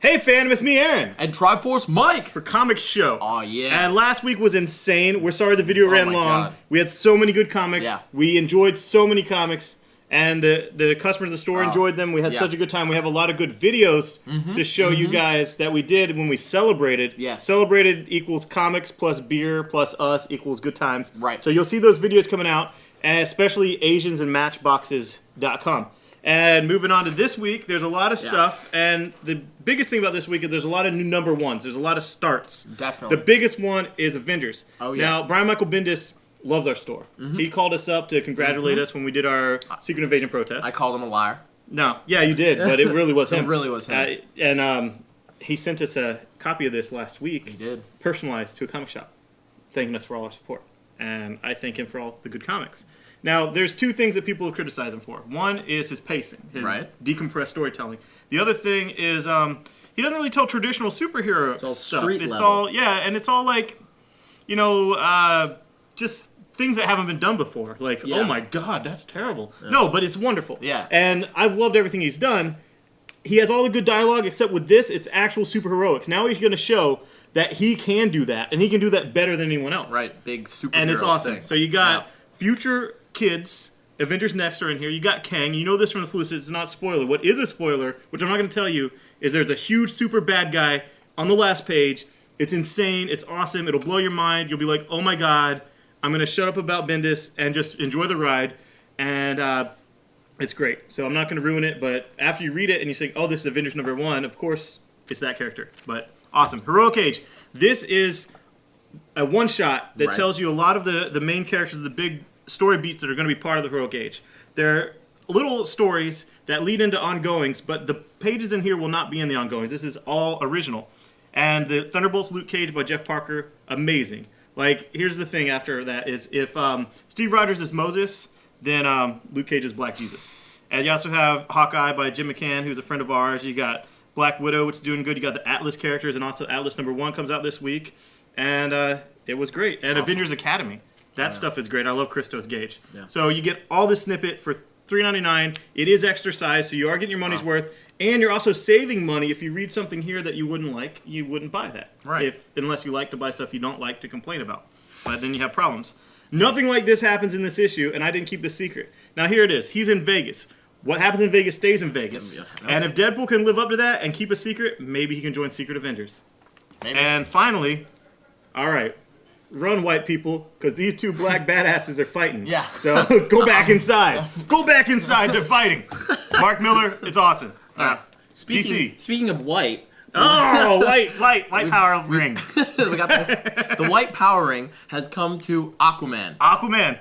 Hey fandom, it's me, Aaron. And Triforce Mike. For Comics Show. Oh, yeah. And last week was insane. We're sorry the video ran long. God. We had so many good comics. Yeah. We enjoyed so many comics. And the customers of the store enjoyed them. We had such a good time. We have a lot of good videos to show you guys that we did when we celebrated. Yes. Celebrated equals comics plus beer plus us equals good times. Right. So you'll see those videos coming out, especially AsiansandMatchboxes.com. And moving on to this week, there's a lot of stuff, and the biggest thing about this week is there's a lot of new number ones. There's a lot of starts. Definitely. The biggest one is Avengers. Oh, yeah. Now, Brian Michael Bendis loves our store. He called us up to congratulate us when we did our Secret Invasion protest. I called him a liar. No, yeah, you did, but it really was him. It really was him. And he sent us a copy of this last week. He did. Personalized to a comic shop, thanking us for all our support. And I thank him for all the good comics. Now, there's two things that people have criticized him for. One is his pacing, his decompressed storytelling. The other thing is he doesn't really tell traditional superhero it's all stuff. Street it's level. all and it's all like, just things that haven't been done before. Like, oh my God, that's terrible. Yeah. No, but it's wonderful. Yeah. And I've loved everything he's done. He has all the good dialogue, except with this, it's actual superheroics. Now he's going to show that he can do that, and he can do that better than anyone else. Right, big superhero and it's awesome. thing. So you got future kids, Avengers Next are in here. You got Kang. You know this from the solicit. It's not a spoiler. What is a spoiler, which I'm not going to tell you, is there's a huge super bad guy on the last page. It's insane. It's awesome. It'll blow your mind. You'll be like, oh my God, I'm going to shut up about Bendis and just enjoy the ride. And it's great. So I'm not going to ruin it, but after you read it and you think, oh, this is Avengers #1, of course, it's that character. But awesome. Heroic Age. This is a one-shot that tells you a lot of the main characters, the big story beats that are going to be part of the Heroic Age. They're little stories that lead into ongoings, but the pages in here will not be in the ongoings. This is all original. And the Thunderbolts Luke Cage by Jeff Parker, amazing. Like, here's the thing after that is if Steve Rogers is Moses, then Luke Cage is Black Jesus. And you also have Hawkeye by Jim McCann, who's a friend of ours. You got Black Widow, which is doing good. You got the Atlas characters, and also Atlas #1 comes out this week. And it was great. And Avengers Academy. That stuff is great. I love Christos Gage. Yeah. So you get all this snippet for $3.99. It is extra size, so you are getting your money's worth. And you're also saving money if you read something here that you wouldn't like. You wouldn't buy that. Right. Unless you like to buy stuff you don't like to complain about. But then you have problems. Nothing like this happens in this issue, and I didn't keep the secret. Now here it is. He's in Vegas. What happens in Vegas stays in Vegas. And if Deadpool can live up to that and keep a secret, maybe he can join Secret Avengers. Maybe. And finally, all right. Run, white people, because these two black badasses are fighting. Yeah. So go back inside. Go back inside. They're fighting. Mark Miller, it's awesome. Speaking of white. Oh, white power ring. We got the white power ring has come to Aquaman. Aquaman.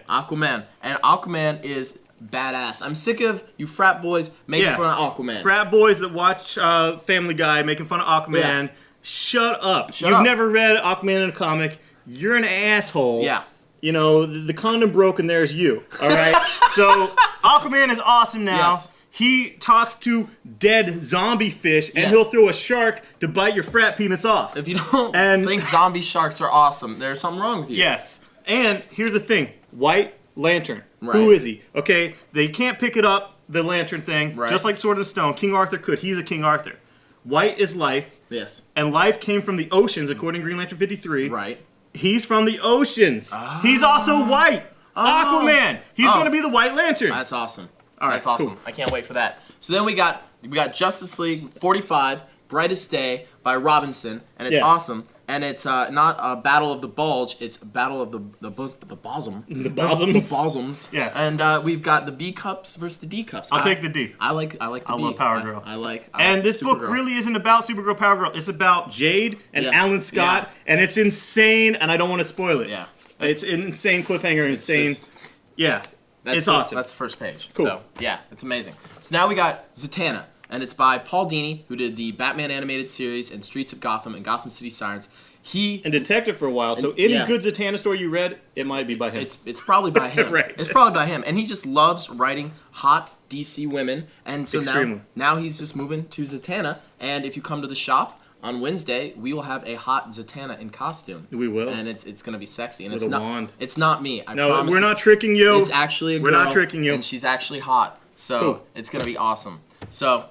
And Aquaman is badass. I'm sick of you frat boys making fun of Aquaman. Frat boys that watch Family Guy making fun of Aquaman. Yeah. Shut up. You've never read Aquaman in a comic. You're an asshole. Yeah. You know, the condom broke and there's you. All right? So, Aquaman is awesome now. Yes. He talks to dead zombie fish, and he'll throw a shark to bite your frat penis off. If you don't think zombie sharks are awesome, there's something wrong with you. Yes. And here's the thing. White Lantern. Right. Who is he? Okay, they can't pick it up, the lantern thing, just like Sword of the Stone. King Arthur could. He's a King Arthur. White is life. Yes. And life came from the oceans, according to Green Lantern 53. Right. He's from the oceans. Oh. He's also white. Oh. Aquaman. He's going to be the White Lantern. That's awesome. All right, that's awesome. Cool. I can't wait for that. So then we got Justice League 45, Brightest Day by Robinson, and it's awesome. And it's not a Battle of the Bulge, it's a Battle of the Bosom. The Bosoms? The Bosoms. Yes. And we've got the B Cups versus the D Cups. I'll take the D. I like the B. I love Power Girl. I like and this Supergirl. book really isn't about Supergirl, Power Girl. It's about Jade and Alan Scott, and it's insane, and I don't want to spoil it. Yeah. It's an insane cliffhanger, insane. It's awesome. That's the first page. Cool. So, yeah, it's amazing. So now we got Zatanna, and it's by Paul Dini, who did the Batman animated series and Streets of Gotham and Gotham City Sirens. And Detective for a while, so any good Zatanna story you read, it might be by him. It's probably by him. Right. It's probably by him. And he just loves writing hot DC women. And so now he's just moving to Zatanna. And if you come to the shop on Wednesday, we will have a hot Zatanna in costume. We will. And it's going to be sexy. And with a wand. It's not me. I no, promise we're not tricking you. It's actually a girl. We're not tricking you. And she's actually hot. So it's going to be awesome. So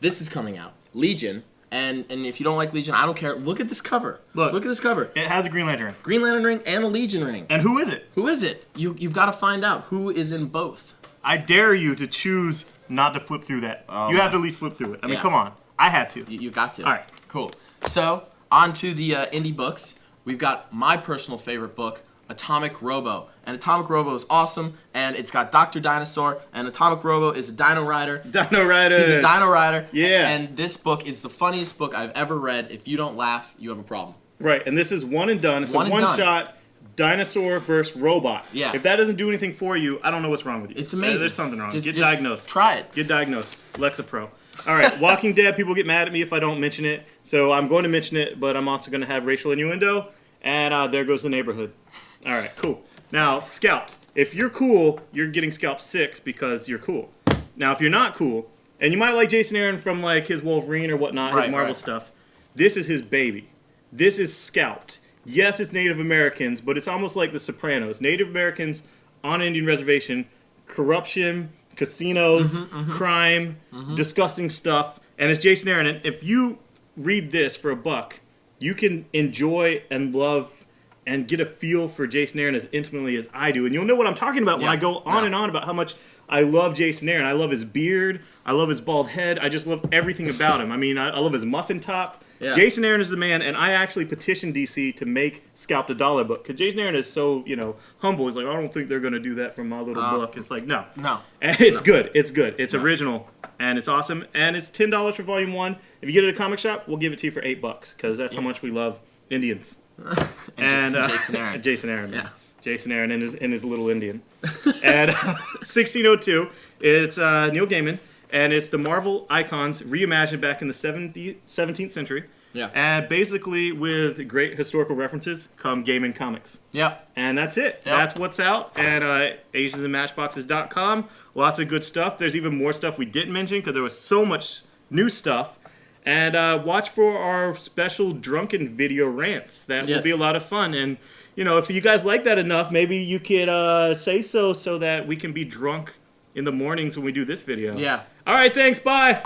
this is coming out. Legion. And if you don't like Legion, I don't care. Look at this cover. Look at this cover. It has a Green Lantern ring. Green Lantern ring and a Legion ring. And who is it? Who is it? You've got to find out who is in both. I dare you to choose not to flip through that. You have to at least flip through it. I mean, come on. I had to. You got to. All right. Cool. So, on to the indie books. We've got my personal favorite book, Atomic Robo. And Atomic Robo is awesome, and it's got Dr. Dinosaur, and Atomic Robo is a Dino Rider. Dino Rider. He's a Dino Rider. Yeah. And this book is the funniest book I've ever read. If you don't laugh, you have a problem. Right, and this is one and done. It's a one-shot dinosaur versus robot. Yeah. If that doesn't do anything for you, I don't know what's wrong with you. It's amazing. There's something wrong. Get Just diagnosed. Try it. Get diagnosed. Lexapro. All right, Walking Dead, people get mad at me if I don't mention it. So I'm going to mention it, but I'm also going to have racial innuendo. And there goes the neighborhood. All right, cool. Now, Scalped. If you're cool, you're getting Scalped 6 because you're cool. Now, if you're not cool, and you might like Jason Aaron from like his Wolverine or whatnot, his Marvel stuff, this is his baby. This is Scalped. Yes, it's Native Americans, but it's almost like The Sopranos. Native Americans on an Indian reservation, corruption, casinos, crime, disgusting stuff, and it's Jason Aaron. And if you read this for $1, you can enjoy and love and get a feel for Jason Aaron as intimately as I do. And you'll know what I'm talking about when I go on and on about how much I love Jason Aaron. I love his beard. I love his bald head. I just love everything about him. I mean, I love his muffin top. Yeah. Jason Aaron is the man, and I actually petitioned DC to make Scalped a $1 book. Because Jason Aaron is so, humble. He's like, I don't think they're going to do that from my little book. It's like, no. And it's good. It's good. It's original, and it's awesome. And it's $10 for Volume 1. If you get it at a comic shop, we'll give it to you for $8. Because that's how much we love Indians. and Jason Aaron. Jason Aaron. Yeah. Jason Aaron and his little Indian. And 1602, it's Neil Gaiman, and it's the Marvel icons reimagined back in the 17th century. Yeah. And basically with great historical references come Gaiman comics. Yeah. And that's it. Yep. That's what's out at AsiansandMatchboxes.com. Lots of good stuff. There's even more stuff we didn't mention because there was so much new stuff. And watch for our special drunken video rants. That will be a lot of fun. And, if you guys like that enough, maybe you could say so that we can be drunk in the mornings when we do this video. Yeah. All right, thanks. Bye.